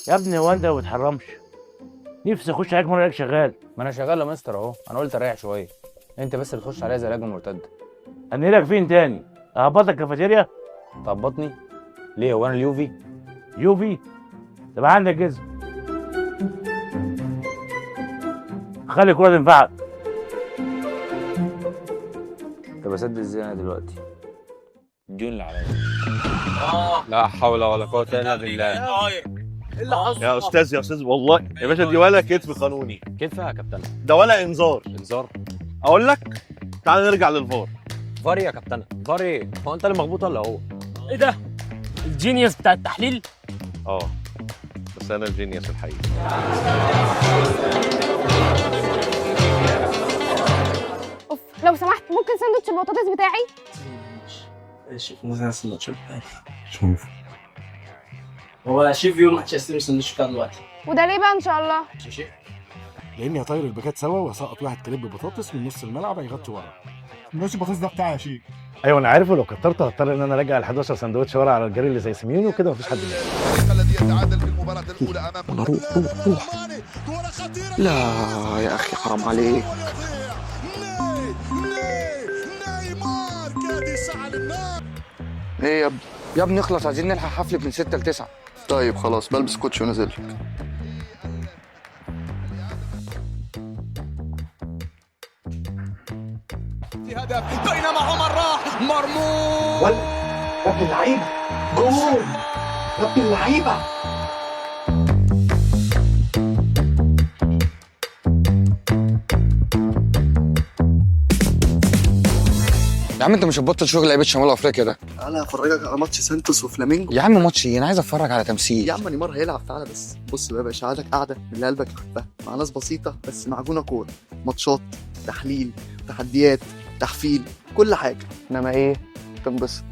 يا ابني هو انت ما بتحرمش؟ نفسي اخش عليك مره الاقيك شغال. ما انا شغال يا مستر اهو، انا قلت اريح شويه. انت بس بتخش عليا زي الهجمه المرتده. اني لك فين تاني؟ اهبطك كافيتيريا؟ تهبطني ليه؟ هو انا اليوفي؟ يوفي؟ تبقى عندك جزم. خلي الكوره تنفعك. طب اسدد ازاي انا دلوقتي؟ الديون اللي عليا. لا حول ولا قوة الا بالله. ايه اللي حصل؟ يا استاذ والله يا باشا دي ولا كتف قانوني، كتفها يا كابتن. ده ولا انذار. انذار؟ اقول لك تعال نرجع للفار. فار يا كابتن، فار ايه؟ هو انت اللي مخبوط ولا هو؟ ايه ده؟ الجينيوس بتاع التحليل؟ اه بس انا الجينيوس الحقيقي. اوف، لو سمحت ممكن ساندوتش البطاطس بتاعي؟ شوف مثلا السندوتش بتاعي. شوف هو شيف يوم هتشتري السندوتش بتاع دلوقتي. وده ليه بقى ان شاء الله؟ شيف لاني هطير الباكات سوا وهسقط واحد كريب بطاطس من نص الملعب هيغطي ورا. سندوتش البطاطس ده بتاعي يا شيخ. ايوه انا عارف، ولو كترت هضطر ان انا ارجع ال 11 سندوتش ورا على الجري اللي زي سيميوني وكده مفيش حد منهم. الذي يتعادل في المباراة الأولى أمام روح لا يا أخي حرام عليك. نيمار كاد يسعى للنار. ايه يا ابني اخلص، عايزين نلحق حفلة من 6 ل 9. طيب خلاص بلبس كوتشي ونازل لك. هدف بينما عمر راح مرموش. يا ابن اللعيبه جول، يا ابن اللعيبه. يا عم انت مش هتبطل شغل لعيبه شمال افريقيا ده؟ انا هفرجك على ماتش سانتوس وفلامينجو. يا عم ماتش ايه؟ انا عايز اتفرج على تمثيل. يا عم نيمار هيلعب، تعالى بس. بص بقى يا باشا، عادك قاعده من اللي قلبك يحبها مع ناس بسيطه بس معجونه كوره، ماتشات، تحليل، تحديات، تحفيل، كل حاجه، انما ايه؟ تنبسط.